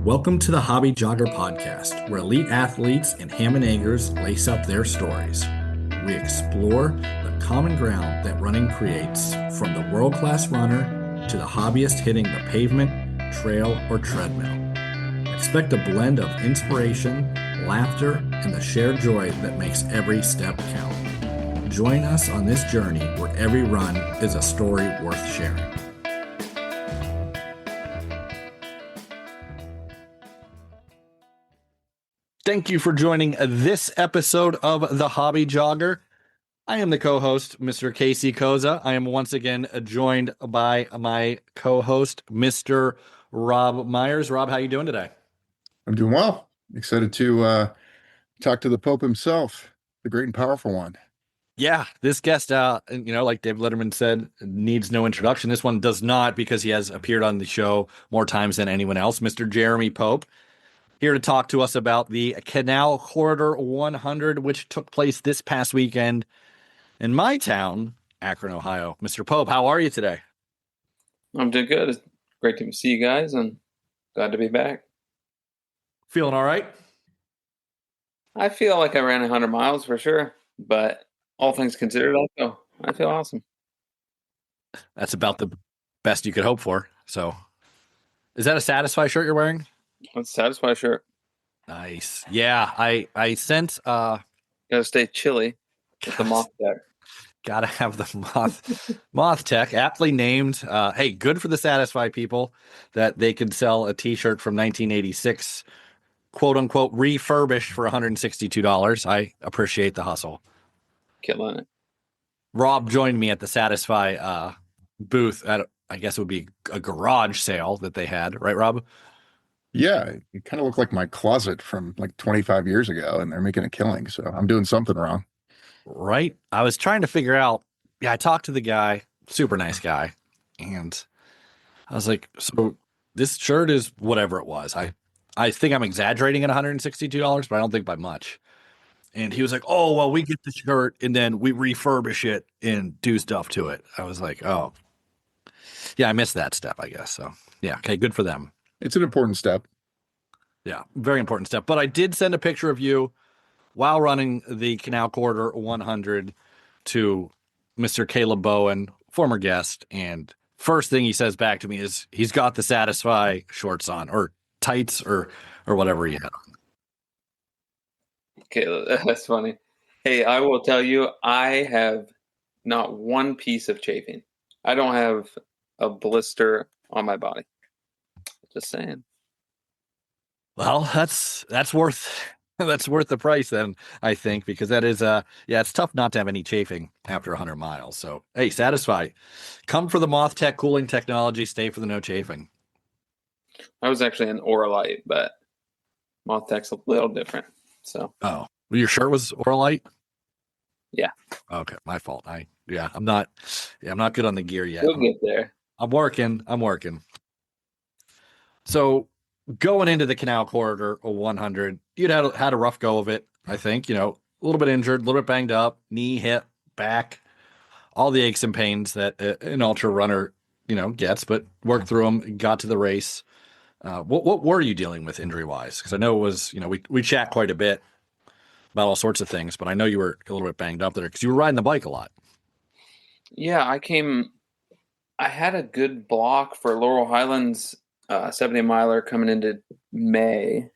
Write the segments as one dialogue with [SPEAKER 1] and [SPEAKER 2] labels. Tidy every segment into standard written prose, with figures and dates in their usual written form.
[SPEAKER 1] Welcome to the Hobby Jogger Podcast, where elite athletes and ham and eggers lace up their stories. We explore the common ground that running creates, from the world-class runner to the hobbyist hitting the pavement, trail, or treadmill. Expect a blend of inspiration, laughter, and the shared joy that makes every step count. Join us on this journey where every run is a story worth sharing. Thank you for joining this episode of The Hobby Jogger. I am the co-host, Mr. Casey Koza. I am once again joined by my co-host, Mr. Rob Myers. Rob, how you doing today?
[SPEAKER 2] I'm doing well. Excited to talk to the Pope himself, the great and powerful one.
[SPEAKER 1] Yeah, this guest, like Dave Letterman said, needs no introduction. This one does not, because he has appeared on the show more times than anyone else. Mr. Jeremy Pope, here to talk to us about the Canal Corridor 100, which took place this past weekend in my town, Akron, Ohio. Mr. Pope, how are you today?
[SPEAKER 3] I'm doing good. It's great to see you guys, and glad to be back.
[SPEAKER 1] Feeling all right?
[SPEAKER 3] I feel like I ran 100 miles for sure, but all things considered, I feel awesome.
[SPEAKER 1] That's about the best you could hope for. So, is that a Satisfy shirt you're wearing?
[SPEAKER 3] It's a Satisfy shirt.
[SPEAKER 1] Nice. Yeah, I sent
[SPEAKER 3] Gotta stay chilly with the moth tech.
[SPEAKER 1] Gotta have the moth tech, aptly named. Hey, good for the Satisfy people that they could sell a t-shirt from 1986, quote unquote, refurbished for $162. I appreciate the hustle.
[SPEAKER 3] Killing it.
[SPEAKER 1] Rob joined me at the Satisfy booth at, I guess it would be a garage sale that they had, right, Rob?
[SPEAKER 2] Yeah, it kind of looked like my closet from like 25 years ago, and they're making a killing. So I'm doing something wrong.
[SPEAKER 1] Right. I was trying to figure out. Yeah, I talked to the guy, super nice guy, and I was like, so this shirt is whatever it was. I think I'm exaggerating at $162, but I don't think by much. And he was like, oh, well, we get the shirt and then we refurbish it and do stuff to it. I was like, oh, yeah, I missed that step, I guess. So, yeah, okay, good for them.
[SPEAKER 2] It's an important step.
[SPEAKER 1] Yeah, very important step. But I did send a picture of you while running the Canal Corridor 100 to Mr. Caleb Bowen, former guest. And first thing he says back to me is he's got the Satisfy shorts on, or tights, or whatever he had on.
[SPEAKER 3] Okay, that's funny. Hey, I will tell you, I have not one piece of chafing. I don't have a blister on my body. Just saying.
[SPEAKER 1] Well, that's worth the price then, I think, because that is it's tough not to have any chafing after 100 miles. So, hey, Satisfy, come for the Moth Tech cooling technology, stay for the no chafing.
[SPEAKER 3] I was actually an Oralite, but Moth Tech's a little different. So,
[SPEAKER 1] oh, your shirt was Oralite?
[SPEAKER 3] Yeah.
[SPEAKER 1] Okay, my fault. I'm not good on the gear yet.
[SPEAKER 3] We'll get there.
[SPEAKER 1] I'm working. So, going into the Canal Corridor 100, you'd had a rough go of it, I think. A little bit injured, a little bit banged up, knee, hip, back, all the aches and pains that an ultra runner, gets, but worked through them, got to the race. What were you dealing with injury-wise? Because I know it was, we chat quite a bit about all sorts of things, but I know you were a little bit banged up there because you were riding the bike a lot.
[SPEAKER 3] Yeah, I had a good block for Laurel Highlands 70 miler coming into May.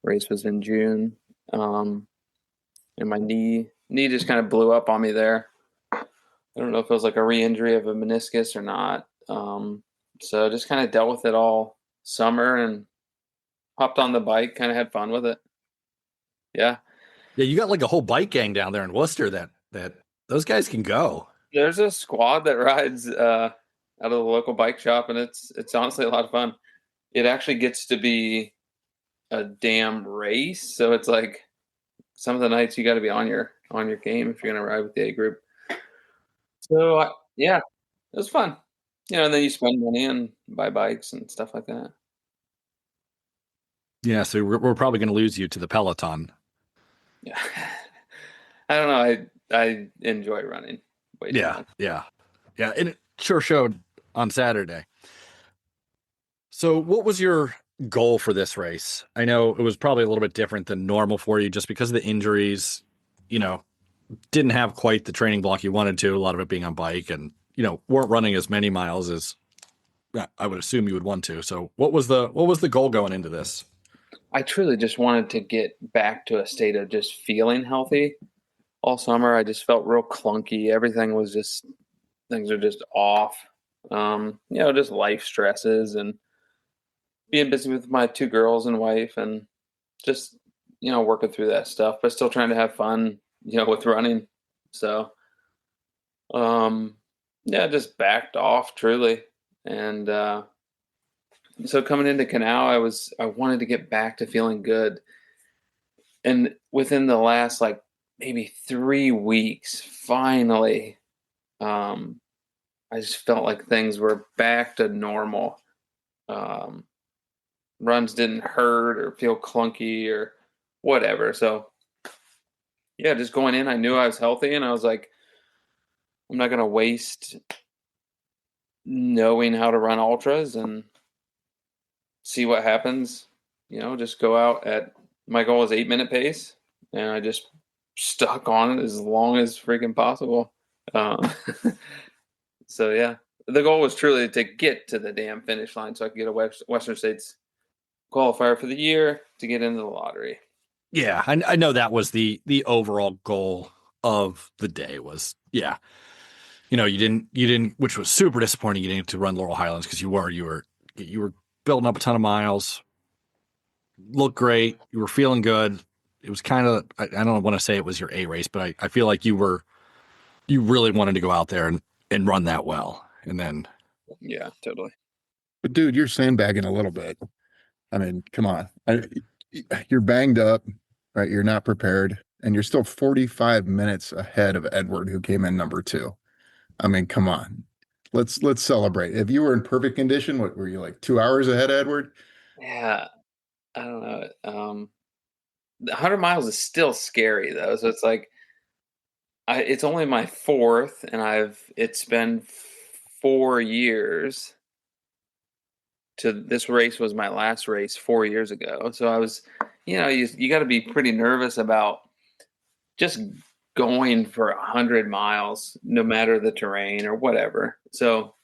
[SPEAKER 3] Race was in June. And my knee just kind of blew up on me there. I don't know if it was like a re-injury of a meniscus or not. So I just kind of dealt with it all summer and hopped on the bike, kind of had fun with it. Yeah.
[SPEAKER 1] Yeah, you got like a whole bike gang down there in Worcester that those guys can go.
[SPEAKER 3] There's a squad that rides out of the local bike shop, and it's honestly a lot of fun. It actually gets to be a damn race, so it's like some of the nights you got to be on your game if you're gonna ride with the A group. So yeah, it was fun. And then you spend money and buy bikes and stuff like that.
[SPEAKER 1] Yeah, so we're probably going to lose you to the Peloton.
[SPEAKER 3] Yeah, I don't know. I enjoy running. Way too much.
[SPEAKER 1] Yeah, and it sure showed on Saturday. So, what was your goal for this race? I know it was probably a little bit different than normal for you just because of the injuries, you know, didn't have quite the training block you wanted to, a lot of it being on bike and, weren't running as many miles as I would assume you would want to. So what was the goal going into this?
[SPEAKER 3] I truly just wanted to get back to a state of just feeling healthy. All summer, I just felt real clunky. Things are just off. Just life stresses and being busy with my two girls and wife and just, working through that stuff, but still trying to have fun, with running. So, um, yeah, just backed off truly. And, so coming into Canal, I wanted to get back to feeling good. And within the last like maybe 3 weeks, finally, um, I just felt like things were back to normal. Um, Runs didn't hurt or feel clunky or whatever. So yeah, just going in, I knew I was healthy, and I was like, I'm not gonna waste knowing how to run ultras and see what happens. Just go out at my goal is 8-minute pace, and I just stuck on it as long as freaking possible. Um, so yeah, the goal was truly to get to the damn finish line so I could get a Western States qualifier for the year to get into the lottery.
[SPEAKER 1] Yeah, I know that was the overall goal of the day was, yeah. You didn't, which was super disappointing. You didn't get to run Laurel Highlands because you were building up a ton of miles, looked great, you were feeling good. It was kind of, I don't want to say it was your A race, but I feel like you really wanted to go out there and run that well. And then,
[SPEAKER 3] Yeah, totally.
[SPEAKER 2] But dude, you're sandbagging a little bit. I mean, come on. You're banged up, right? You're not prepared, and you're still 45 minutes ahead of Edward, who came in number 2. I mean, come on. Let's celebrate. If you were in perfect condition, what were you like 2 hours ahead of Edward?
[SPEAKER 3] Yeah, I don't know. The 100 miles is still scary though. So it's like it's only my fourth, and it's been 4 years. To this race was my last race 4 years ago. So I was, you got to be pretty nervous about just going for 100 miles, no matter the terrain or whatever. So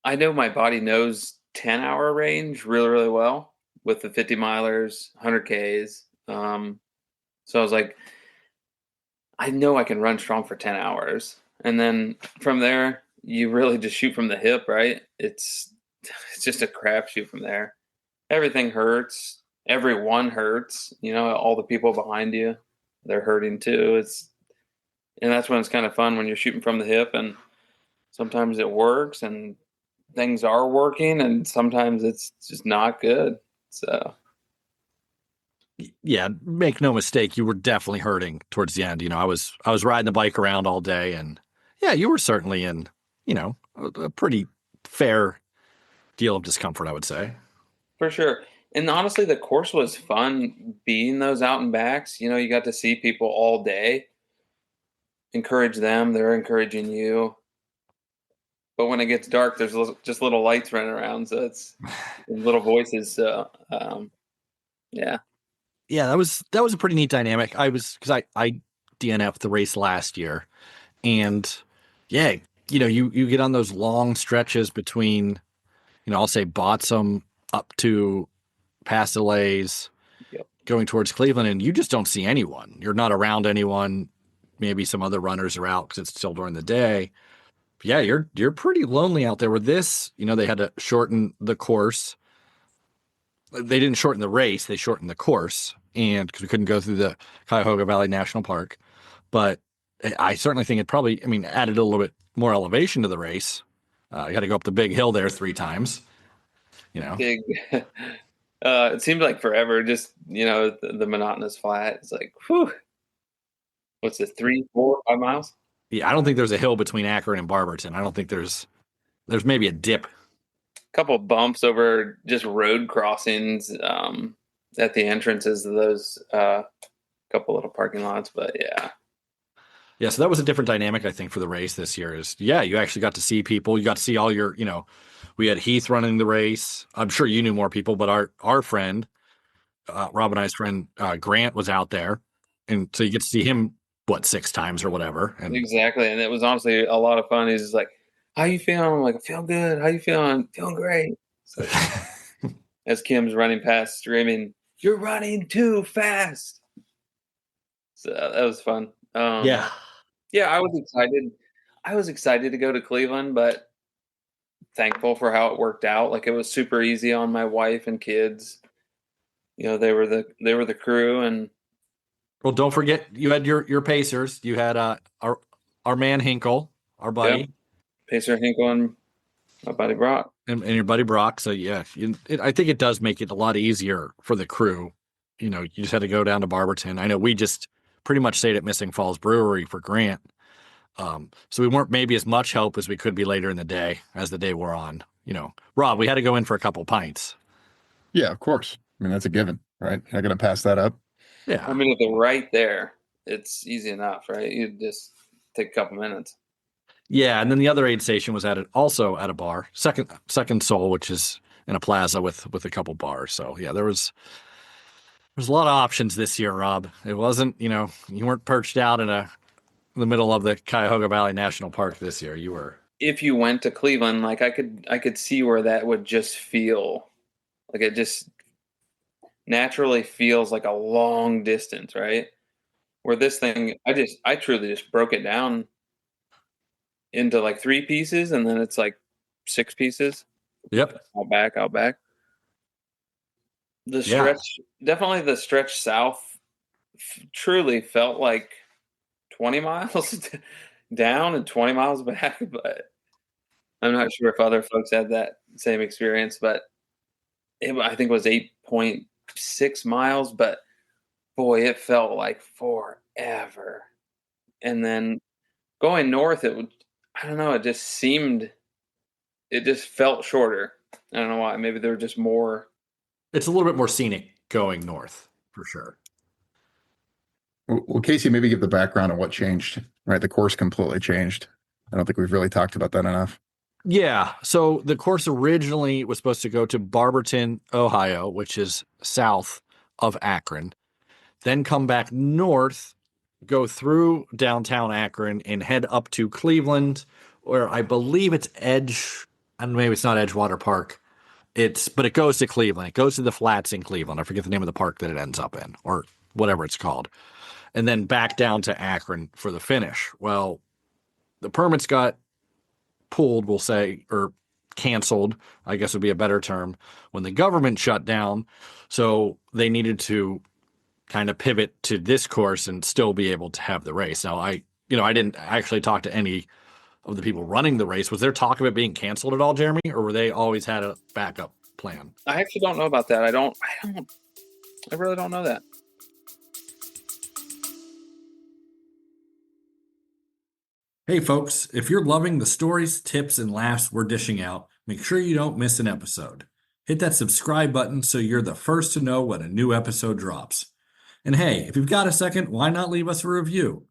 [SPEAKER 3] I know my body knows 10-hour range really, really well with the 50 milers, 100Ks. So I was like, I know I can run strong for 10 hours. And then from there, you really just shoot from the hip, right? It's just a crapshoot from there. Everything hurts. Everyone hurts. All the people behind you, they're hurting too. And that's when it's kind of fun when you're shooting from the hip, and sometimes it works and things are working, and sometimes it's just not good. So
[SPEAKER 1] yeah, make no mistake, you were definitely hurting towards the end. I was riding the bike around all day, and yeah, you were certainly in, a pretty fair deal of discomfort, I would say.
[SPEAKER 3] for sure. And honestly, the course was fun being those out and backs. You got to see people all day, encourage them, they're encouraging you. But when it gets dark, there's just little lights running around, so it's little voices. So yeah,
[SPEAKER 1] Yeah, that was a pretty neat dynamic. Because I DNF'd the race last year, and yeah, you get on those long stretches between, I'll say Botsam up to past delays
[SPEAKER 3] yep.
[SPEAKER 1] going towards Cleveland, and you just don't see anyone. You're not around anyone. Maybe some other runners are out because it's still during the day. But yeah, you're pretty lonely out there. With this, they had to shorten the course. They didn't shorten the race; they shortened the course, and because we couldn't go through the Cuyahoga Valley National Park. But I certainly think it probably, added a little bit more elevation to the race. You had to go up the big hill there 3 times.
[SPEAKER 3] Big. It seemed like forever. Just the monotonous flat. It's like, whew. What's it? 3, 4, 5 miles?
[SPEAKER 1] Yeah, I don't think there's a hill between Akron and Barberton. I don't think there's maybe a dip.
[SPEAKER 3] Couple of bumps over just road crossings at the entrances of those couple little parking lots. But yeah,
[SPEAKER 1] Yeah, so that was a different dynamic, I think, for the race this year. Is yeah, you actually got to see people. You got to see all your, we had Heath running the race. I'm sure you knew more people, but our friend, Rob and I's friend Grant was out there, and so you get to see him what 6 times or whatever. And
[SPEAKER 3] Exactly, and it was honestly a lot of fun. He's just like, "How you feeling?" I'm like, "I feel good. How you feeling?" "Feeling great." So as Kim's running past, screaming, "You're running too fast!" So that was fun.
[SPEAKER 1] yeah,
[SPEAKER 3] Yeah, I was excited. I was excited to go to Cleveland, but thankful for how it worked out. Like it was super easy on my wife and kids. They were the crew, and
[SPEAKER 1] well, don't forget you had your pacers. You had our man Hinkle, our
[SPEAKER 3] yep,
[SPEAKER 1] buddy,
[SPEAKER 3] Pacer Hinkle and my buddy Brock.
[SPEAKER 1] and your buddy Brock. So yeah, I think it does make it a lot easier for the crew. You just had to go down to Barberton. I know we just pretty much stayed at Missing Falls Brewery for Grant. So we weren't maybe as much help as we could be later in the day as the day wore on. Rob, we had to go in for a couple pints.
[SPEAKER 2] Yeah, of course. I mean, that's a given, right? You're not going to pass that up.
[SPEAKER 3] I
[SPEAKER 1] Yeah.
[SPEAKER 3] mean, if they're right there, it's easy enough, right? You just take a couple minutes.
[SPEAKER 1] Yeah. And then the other aid station was also at a bar, second soul, which is in a plaza with a couple bars. So yeah, there's a lot of options this year, Rob. It wasn't, you weren't perched out in the middle of the Cuyahoga Valley National Park this year. You were.
[SPEAKER 3] If you went to Cleveland, like I could see where that would just feel like it just naturally feels like a long distance, right? Where this thing, I truly just broke it down into like 3 pieces, and then it's like 6 pieces.
[SPEAKER 1] Yep.
[SPEAKER 3] Out back. The
[SPEAKER 1] Yeah.
[SPEAKER 3] stretch, definitely the stretch south, truly felt like 20 miles down and 20 miles back, but I'm not sure if other folks had that same experience, but I think it was 8.6 miles, but boy, it felt like forever. And then going north, I don't know, it just felt shorter. I don't know why. Maybe there were just more.
[SPEAKER 1] It's a little bit more scenic going north for sure.
[SPEAKER 2] Well, Casey, maybe give the background on what changed, right? The course completely changed. I don't think we've really talked about that enough.
[SPEAKER 1] Yeah. So the course originally was supposed to go to Barberton, Ohio, which is south of Akron, then come back north, go through downtown Akron, and head up to Cleveland, where I believe it's and maybe it's not Edgewater Park. But it goes to Cleveland. It goes to the flats in Cleveland. I forget the name of the park that it ends up in, or whatever it's called. And then back down to Akron for the finish. Well, the permits got pulled, we'll say, or canceled, I guess would be a better term, when the government shut down. So they needed to kind of pivot to this course and still be able to have the race. Now, I didn't actually talk to any of the people running the race. Was there talk of it being canceled at all, Jeremy, or were they always had a backup plan?
[SPEAKER 3] I actually don't know about that. I really don't know that.
[SPEAKER 1] Hey, folks, if you're loving the stories, tips, and laughs we're dishing out, make sure you don't miss an episode. Hit that subscribe button so you're the first to know when a new episode drops. And hey, if you've got a second, why not leave us a review?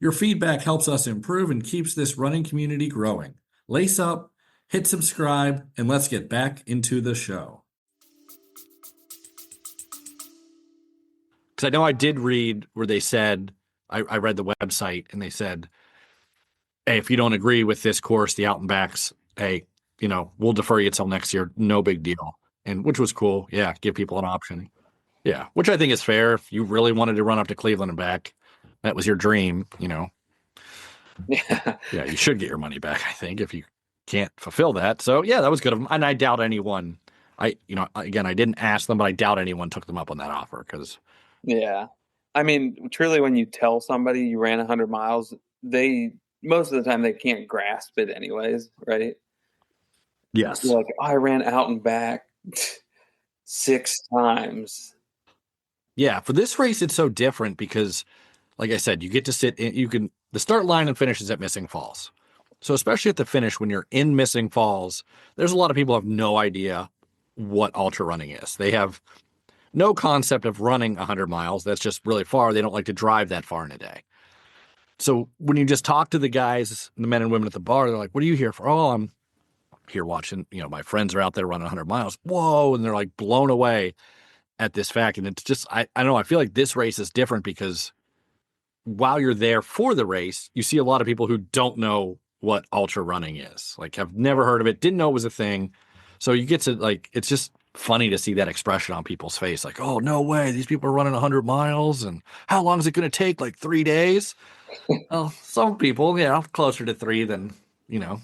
[SPEAKER 1] Your feedback helps us improve and keeps this running community growing. Lace up, hit subscribe, and let's get back into the show. Because I know I did read where they said, I read the website, and they said, hey, if you don't agree with this course, the out and backs, hey, we'll defer you till next year. No big deal. And which was cool. Yeah, give people an option. Yeah, which I think is fair. If you really wanted to run up to Cleveland and back, that was your dream,
[SPEAKER 3] Yeah.
[SPEAKER 1] Yeah, you should get your money back, I think, if you can't fulfill that. So yeah, that was good of them. And I doubt anyone, again, I didn't ask them, but I doubt anyone took them up on that offer because.
[SPEAKER 3] Yeah. I mean, truly, when you tell somebody you ran 100 miles, most of the time they can't grasp it anyways, right?
[SPEAKER 1] Yes.
[SPEAKER 3] You're like, oh, I ran out and back 6 times.
[SPEAKER 1] Yeah, for this race, it's so different because, like I said, you get to sit in, the start line and finish is at Missing Falls. So especially at the finish, when you're in Missing Falls, there's a lot of people who have no idea what ultra running is. They have no concept of running 100 miles. That's just really far. They don't like to drive that far in a day. So when you just talk to the guys, the men and women at the bar, they're like, "What are you here for?" "Oh, I'm here watching, my friends are out there running 100 miles." Whoa. And they're like blown away at this fact. And it's just, I don't know. I feel like this race is different because while you're there for the race, you see a lot of people who don't know what ultra running is. Like, I've never heard of it, didn't know it was a thing. So you get to, like, it's just funny to see that expression on people's face. Like, "Oh, no way. These people are running 100 miles. And how long is it going to take? Like 3 days?" Well, some people, closer to 3 than,
[SPEAKER 3] But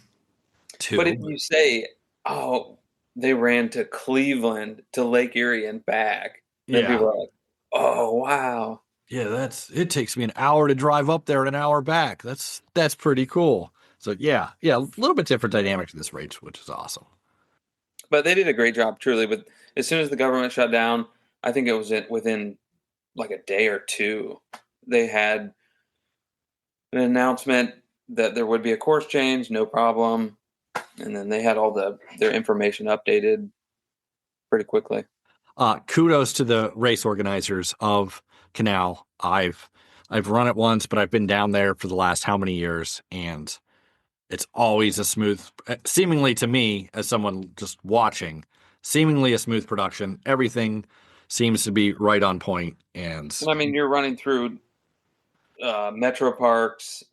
[SPEAKER 1] 2.
[SPEAKER 3] if you say, "Oh, they ran to Cleveland to Lake Erie and back," then
[SPEAKER 1] Yeah.
[SPEAKER 3] people are like, "Oh, wow."
[SPEAKER 1] Yeah, it takes me an hour to drive up there and an hour back. That's pretty cool. So yeah, a little bit different dynamic to this race, which is awesome.
[SPEAKER 3] But they did a great job, truly. But as soon as the government shut down, I think it was within like a day or two, they had an announcement that there would be a course change, no problem, and then they had all their information updated pretty quickly.
[SPEAKER 1] Kudos to the race organizers of Canal. I've run it once, but I've been down there for the last how many years, and it's always a smooth, seemingly to me as someone just watching, seemingly a smooth production. Everything seems to be right on point, and
[SPEAKER 3] And I mean, you're running through metro parks,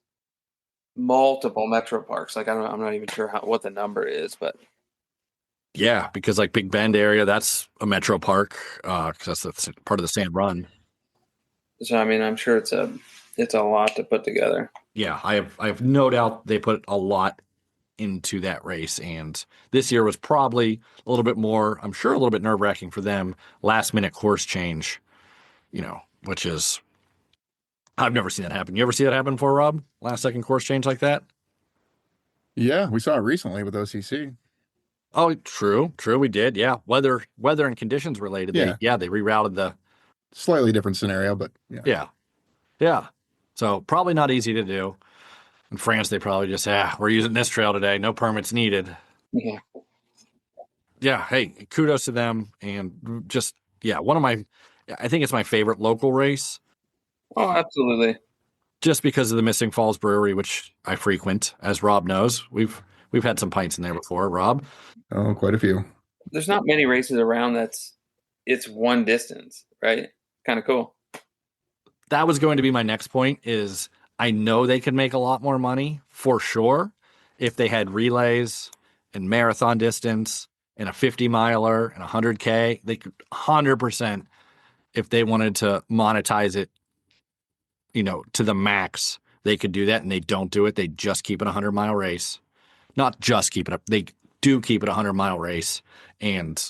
[SPEAKER 3] multiple metro parks. Like I'm not even sure what the number is, but
[SPEAKER 1] yeah, because like Big Bend area, that's a metro park, because that's part of the Sand Run.
[SPEAKER 3] so I mean, I'm sure it's a lot to put together.
[SPEAKER 1] Yeah, I have no doubt they put a lot into that race, and this year was probably a little bit more, I'm sure, a little bit nerve wracking for them. Last minute course change, which is, I've never seen that happen. You ever see that happen before, Rob? Last second course change like that?
[SPEAKER 2] Yeah, we saw it recently with OCC.
[SPEAKER 1] Oh, true, we did. Yeah, weather and conditions related.
[SPEAKER 2] Yeah,
[SPEAKER 1] They rerouted the.
[SPEAKER 2] slightly different scenario, but yeah.
[SPEAKER 1] Yeah. So probably not easy to do. In France, they probably just, we're using this trail today. No permits needed.
[SPEAKER 3] Yeah.
[SPEAKER 1] Yeah. Hey, kudos to them. And just, I think it's my favorite local race
[SPEAKER 3] Oh, absolutely.
[SPEAKER 1] just because of the Missing Falls Brewery, which I frequent, as Rob knows. We've had some pints in there before, Rob.
[SPEAKER 2] Oh, quite a few.
[SPEAKER 3] There's not many races around it's one distance, right? Kind of cool.
[SPEAKER 1] That was going to be my next point is I know they could make a lot more money for sure if they had relays and marathon distance and a 50 miler and 100K. They could 100% if they wanted to monetize it, to the max, they could do that, and they don't do it. They just keep it a 100-mile race. Not just keep it up. They do keep it a 100-mile race, and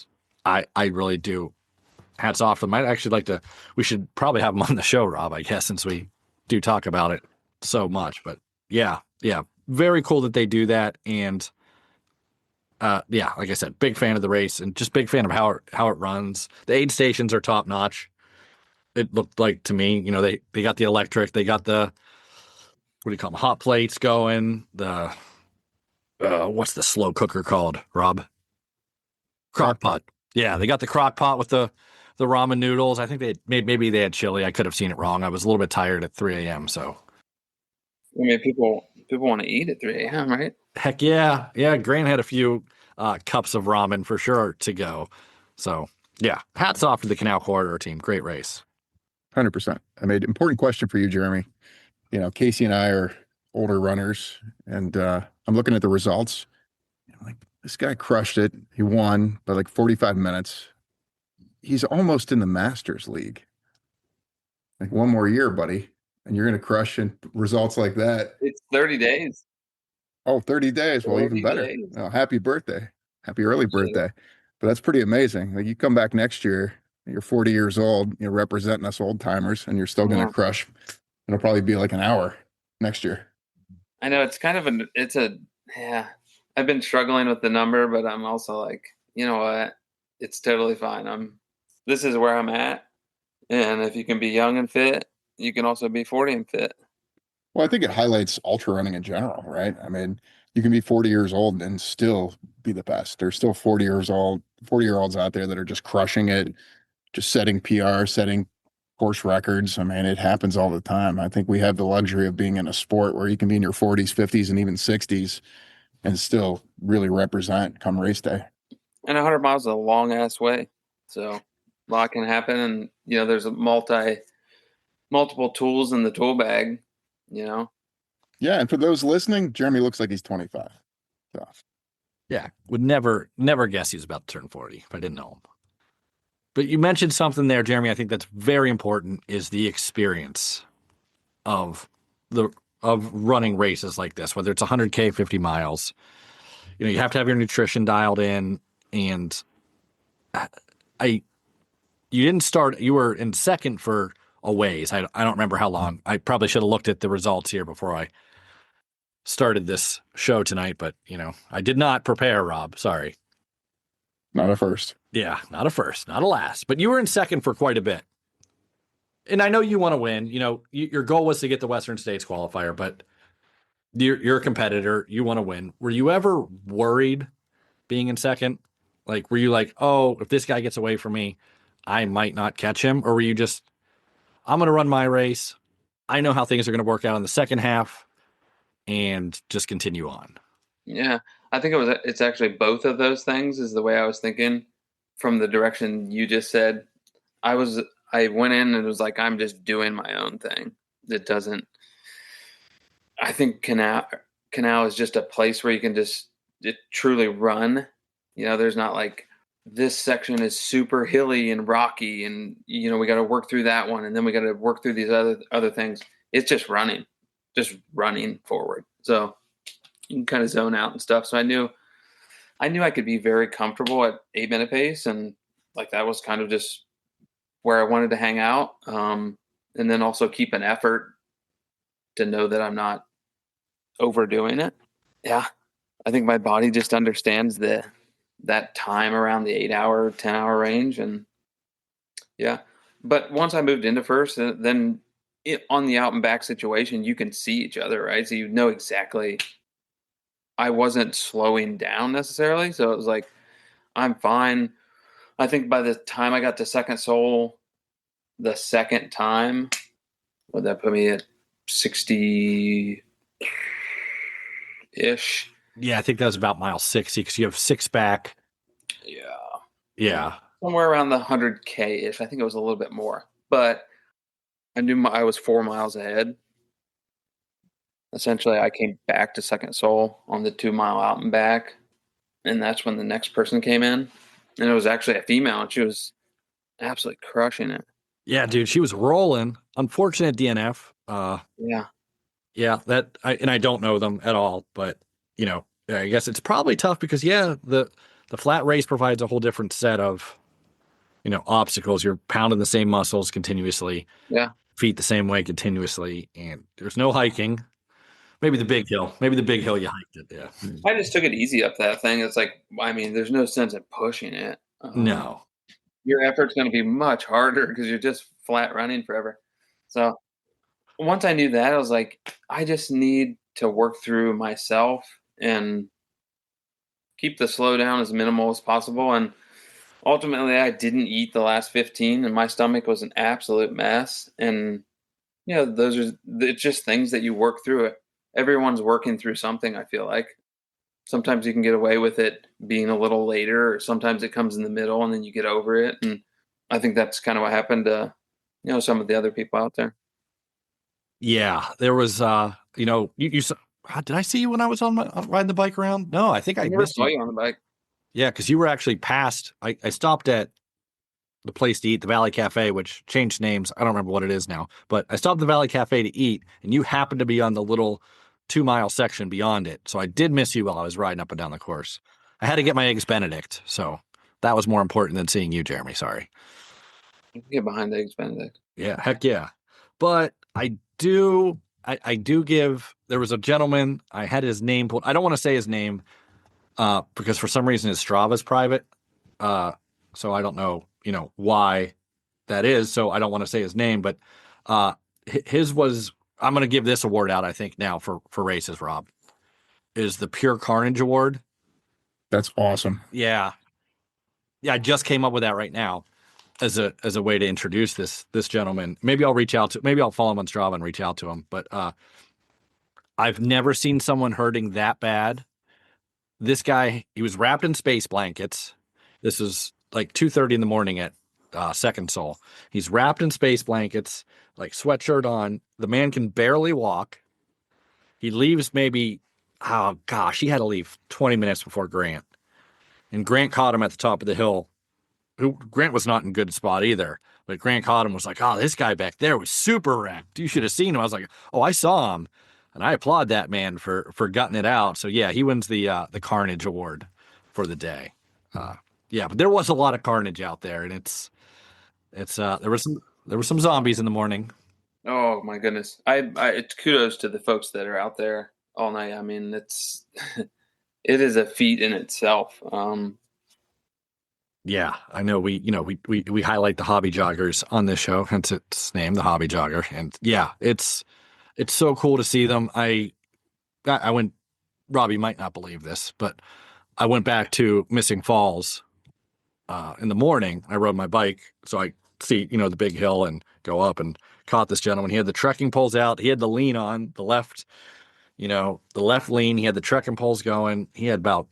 [SPEAKER 1] I really do. Hats off to them. I'd actually like to. We should probably have them on the show, Rob, I guess, since we do talk about it so much. But yeah, very cool that they do that. And like I said, big fan of the race and just big fan of how it runs. The aid stations are top notch. It looked like to me, they got the electric, they got the, what do you call them, hot plates going. The what's the slow cooker called, Rob? Crock pot. Yeah, they got the crock pot with the ramen noodles. I think maybe they had chili. I could have seen it wrong. I was a little bit tired at 3 a.m. So
[SPEAKER 3] I mean, people want to eat at 3 a.m., right?
[SPEAKER 1] heck yeah, Grant had a few cups of ramen for sure to go. So yeah, hats off to the Canal Corridor team. Great race.
[SPEAKER 2] 100%. I made important question for you, Jeremy. Casey and I are older runners, and I'm looking at the results. Like, this guy crushed it. He won by like 45 minutes. He's almost in the Masters League. Like, one more year, buddy, and you're going to crush in results like that.
[SPEAKER 3] It's 30 days.
[SPEAKER 2] Oh, 30 days. Well,
[SPEAKER 3] 30
[SPEAKER 2] even better.
[SPEAKER 3] days.
[SPEAKER 2] Oh, happy birthday. Happy early birthday. But that's pretty amazing. Like, you come back next year, you're 40 years old, you're representing us old timers, and you're still going to crush. It'll probably be like an hour next year.
[SPEAKER 3] I know it's kind of yeah. I've been struggling with the number, but I'm also like, you know what? It's totally fine. This is where I'm at. And if you can be young and fit, you can also be 40 and fit.
[SPEAKER 2] Well, I think it highlights ultra running in general, right? I mean, you can be 40 years old and still be the best. There's still 40-year-olds out there that are just crushing it, just setting PR, setting course records. I mean, it happens all the time. I think we have the luxury of being in a sport where you can be in your 40s, 50s, and even 60s and still really represent come race day.
[SPEAKER 3] And 100 miles is a long ass way, so a lot can happen. And there's a multiple tools in the tool bag.
[SPEAKER 2] Yeah, and for those listening, Jeremy looks like he's 25. So.
[SPEAKER 1] Yeah, would never guess he was about to turn 40 if I didn't know him. But you mentioned something there, Jeremy, I think that's very important, is the experience of running races like this, whether it's 100K, 50 miles. You have to have your nutrition dialed in. And you didn't start, you were in second for a ways. I don't remember how long. I probably should have looked at the results here before I started this show tonight, but I did not prepare, Rob. Sorry.
[SPEAKER 2] Not a first.
[SPEAKER 1] Yeah, not a first, not a last, but you were in second for quite a bit. And I know you want to win. Your goal was to get the Western States qualifier, but you're a competitor. You want to win. Were you ever worried being in second? Like, were you like, oh, if this guy gets away from me, I might not catch him? Or were you just, I'm going to run my race. I know how things are going to work out in the second half and just continue on.
[SPEAKER 3] Yeah, I think it's actually both of those things is the way I was thinking from the direction you just said. I went in and was like, I'm just doing my own thing. I think Canal is just a place where you can just truly run. There's not like this section is super hilly and rocky and, we got to work through that one. And then we got to work through these other things. It's just running forward. So you can kind of zone out and stuff. So I knew I could be very comfortable at 8-minute pace. And like, that was kind of just where I wanted to hang out. And then also keep an effort to know that I'm not overdoing it. Yeah. I think my body just understands that time around the 8-hour, 10-hour range. And yeah, but once I moved into first, then on the out and back situation, you can see each other, right? So you know exactly. I wasn't slowing down necessarily. So it was like, I'm fine. I think by the time I got to Second Soul, the second time, would that put me at 60-ish?
[SPEAKER 1] Yeah, I think that was about mile 60 because you have 6 back.
[SPEAKER 3] Yeah.
[SPEAKER 1] Yeah.
[SPEAKER 3] Somewhere around the 100K-ish. I think it was a little bit more. But I knew I was 4 miles ahead. Essentially, I came back to Second Soul on the 2-mile out and back. And that's when the next person came in. And it was actually a female, and she was absolutely crushing it.
[SPEAKER 1] Yeah, dude, she was rolling. Unfortunate DNF.
[SPEAKER 3] Yeah.
[SPEAKER 1] Yeah, I don't know them at all, but I guess it's probably tough because the flat race provides a whole different set of obstacles. You're pounding the same muscles continuously.
[SPEAKER 3] Yeah.
[SPEAKER 1] Feet the same way continuously, and there's no hiking. Maybe the big hill. Maybe the big hill you hiked it. Yeah.
[SPEAKER 3] I just took it easy up that thing. It's like, I mean, there's no sense in pushing it.
[SPEAKER 1] No.
[SPEAKER 3] Your effort's going to be much harder because you're just flat running forever. So once I knew that, I was like, I just need to work through myself and keep the slowdown as minimal as possible. And ultimately, I didn't eat the last 15, and my stomach was an absolute mess. And it's just things that you work through. Everyone's working through something, I feel like. Sometimes you can get away with it being a little later, or sometimes it comes in the middle and then you get over it. And I think that's kind of what happened to, some of the other people out there.
[SPEAKER 1] Yeah, there was, you saw, did I see you when I was riding the bike around? No, I think I
[SPEAKER 3] never
[SPEAKER 1] missed
[SPEAKER 3] saw
[SPEAKER 1] you.
[SPEAKER 3] you on the bike.
[SPEAKER 1] Yeah, because you were actually past. I stopped at the place to eat, the Valley Cafe, which changed names. I don't remember what it is now, but I stopped at the Valley Cafe to eat, and you happened to be on the little 2-mile section beyond it. So I did miss you while I was riding up and down the course. I had to get my eggs Benedict, so that was more important than seeing you, Jeremy. Sorry.
[SPEAKER 3] You can get behind the eggs Benedict.
[SPEAKER 1] Yeah, heck yeah. But I do give, there was a gentleman, I had his name pulled. I don't want to say his name because for some reason his Strava is private. So I don't know, why that is. So I don't want to say his name, but his was, I'm going to give this award out, I think, now for races, Rob, is the Pure Carnage Award.
[SPEAKER 2] That's awesome.
[SPEAKER 1] Yeah. Yeah, I just came up with that right now. as a way to introduce this gentleman. Maybe I'll follow him on Strava and reach out to him. But I've never seen someone hurting that bad. This guy, he was wrapped in space blankets. This is like 2:30 in the morning at Second Soul. He's wrapped in space blankets, like sweatshirt on. The man can barely walk. He leaves maybe, oh gosh, he had to leave 20 minutes before Grant. And Grant caught him at the top of the hill. Grant was not in good spot either. But Grant caught him, was like, oh, this guy back there was super wrecked. You should have seen him. I was like, oh, I saw him. And I applaud that man for gutting it out. So yeah, he wins the Carnage Award for the day. Yeah, but there was a lot of carnage out there, and it's there were some zombies in the morning.
[SPEAKER 3] Oh my goodness! It's kudos to the folks that are out there all night. I mean, it's it is a feat in itself.
[SPEAKER 1] Yeah, I know we highlight the hobby joggers on this show, hence its name, the hobby jogger. And yeah, it's so cool to see them. I went, Robbie might not believe this, but I went back to Missing Falls in the morning. I rode my bike, so I see, the big hill and go up and caught this gentleman. He had the trekking poles out. He had the lean on the left, the left lean. He had the trekking poles going. He had about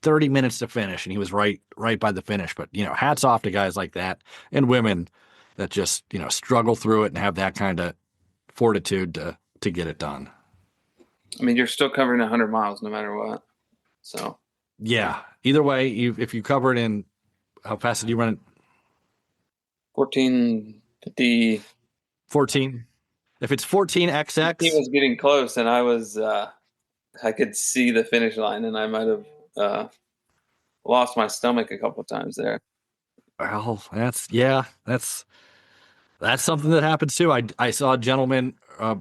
[SPEAKER 1] 30 minutes to finish, and he was right by the finish. But hats off to guys like that and women that just struggle through it and have that kind of fortitude to get it done.
[SPEAKER 3] I mean, you're still covering 100 miles no matter what. So
[SPEAKER 1] yeah, either way, if you cover it in, how fast did you run it?
[SPEAKER 3] 14:50.
[SPEAKER 1] 14. If it's 14XX,
[SPEAKER 3] He was getting close, and I could see the finish line, and I might have lost my stomach a couple of times there.
[SPEAKER 1] well, that's something that happens too. I saw a gentleman,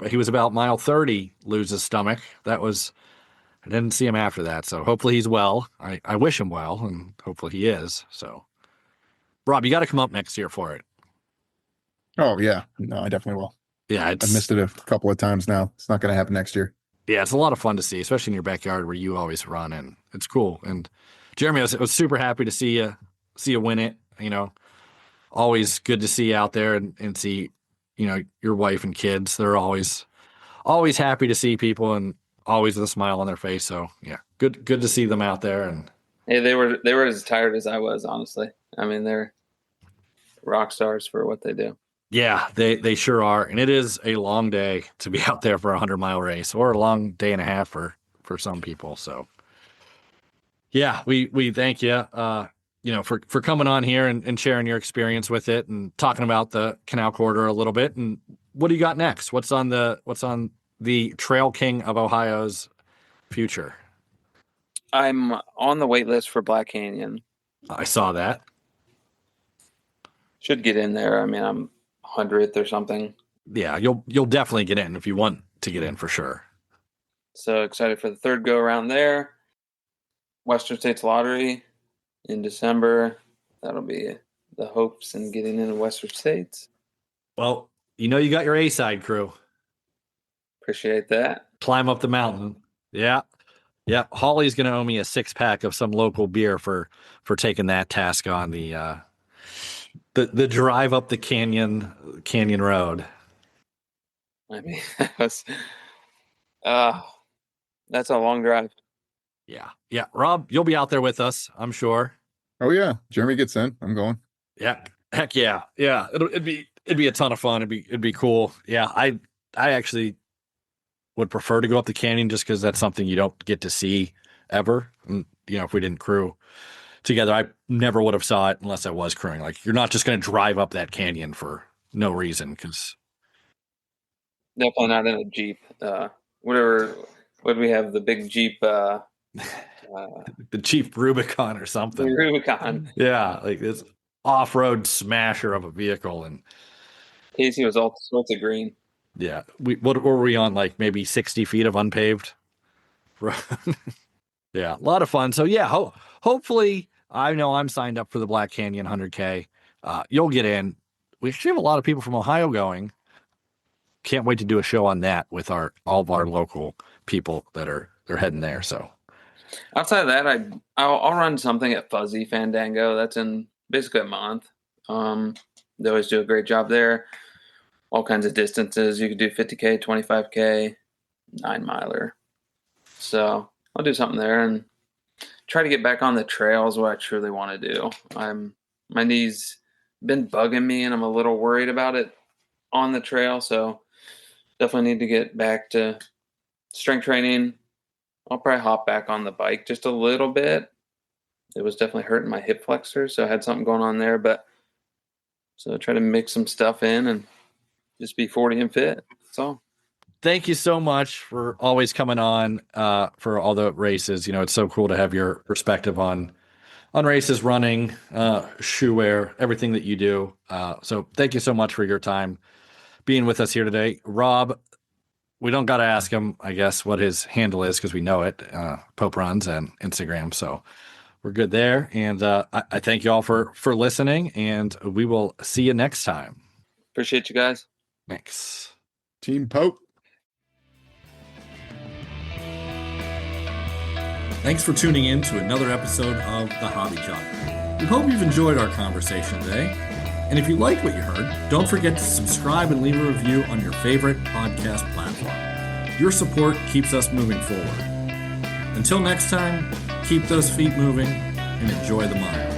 [SPEAKER 1] he was about mile 30, lose his stomach. I didn't see him after that, so hopefully he's well. I wish him well, and hopefully he is. So, Rob, you got to come up next year for it.
[SPEAKER 2] Oh yeah, no, I definitely will.
[SPEAKER 1] Yeah,
[SPEAKER 2] I've missed it a couple of times now. It's not going to happen next year.
[SPEAKER 1] Yeah, it's a lot of fun to see, especially in your backyard where you always run, and it's cool. And Jeremy, I was super happy to see you win it. Always good to see you out there and see, your wife and kids. They're always happy to see people and always with a smile on their face. So yeah, good to see them out there. And
[SPEAKER 3] hey, they were as tired as I was, honestly. I mean, they're rock stars for what they do.
[SPEAKER 1] yeah, they sure are. And it is a long day to be out there for a 100-mile race, or a long day and a half for some people. So yeah, we thank you, for coming on here and sharing your experience with it and talking about the Canal Corridor a little bit. And what do you got next? What's on the Trail King of Ohio's future?
[SPEAKER 3] I'm on the wait list for Black Canyon.
[SPEAKER 1] I saw that.
[SPEAKER 3] Should get in there. I mean, I'm 100th or something.
[SPEAKER 1] Yeah, you'll definitely get in if you want to get in, for sure.
[SPEAKER 3] So excited for the third go around there. Western States Lottery in December. That'll be the hopes in getting into Western States.
[SPEAKER 1] Well, you got your A-side crew.
[SPEAKER 3] Appreciate that.
[SPEAKER 1] Climb up the mountain. Yeah. Yeah. Holly's going to owe me a 6-pack of some local beer for taking that task on the drive up the canyon road.
[SPEAKER 3] I mean, that's a long drive.
[SPEAKER 1] Yeah. Yeah. Rob, you'll be out there with us, I'm sure.
[SPEAKER 2] Oh yeah, Jeremy gets in. I'm going.
[SPEAKER 1] Yeah. Heck yeah. Yeah. It'd be a ton of fun. It'd be cool. Yeah. I actually would prefer to go up the canyon just because that's something you don't get to see ever. And, if we didn't crew together, I never would have saw it unless I was crewing. Like, you're not just going to drive up that canyon for no reason.
[SPEAKER 3] Definitely not in a Jeep. What do we have? The big Jeep.
[SPEAKER 1] The Jeep Rubicon or something.
[SPEAKER 3] Rubicon.
[SPEAKER 1] Yeah. Like this off-road smasher of a vehicle. And
[SPEAKER 3] Casey was all sorts of green.
[SPEAKER 1] Yeah. What were we on? Like maybe 60 feet of unpaved road. Yeah. A lot of fun. So yeah, hopefully, I know I'm signed up for the Black Canyon 100K. You'll get in. We actually have a lot of people from Ohio going. Can't wait to do a show on that with all of our local people they're heading there. So
[SPEAKER 3] outside of that, I'll run something at Fuzzy Fandango. That's in basically a month. They always do a great job there. All kinds of distances. You could do 50K, 25K, 9-miler. So I'll do something there and try to get back on the trails, what I truly want to do. My knees been bugging me, and I'm a little worried about it on the trail. So definitely need to get back to strength training. I'll probably hop back on the bike just a little bit. It was definitely hurting my hip flexors, so I had something going on there. But so try to mix some stuff in and just be 40 and fit. That's all.
[SPEAKER 1] Thank you so much for always coming on for all the races. It's so cool to have your perspective on races, running, shoe wear, everything that you do. So thank you so much for your time being with us here today. Rob, we don't got to ask him, I guess, what his handle is because we know it, Pope Runs and Instagram. So we're good there. And I thank you all for listening, and we will see you next time.
[SPEAKER 3] Appreciate you guys.
[SPEAKER 1] Thanks.
[SPEAKER 2] Team Pope.
[SPEAKER 1] Thanks for tuning in to another episode of The Hobby Jogger. We hope you've enjoyed our conversation today. And if you liked what you heard, don't forget to subscribe and leave a review on your favorite podcast platform. Your support keeps us moving forward. Until next time, keep those feet moving and enjoy the mile.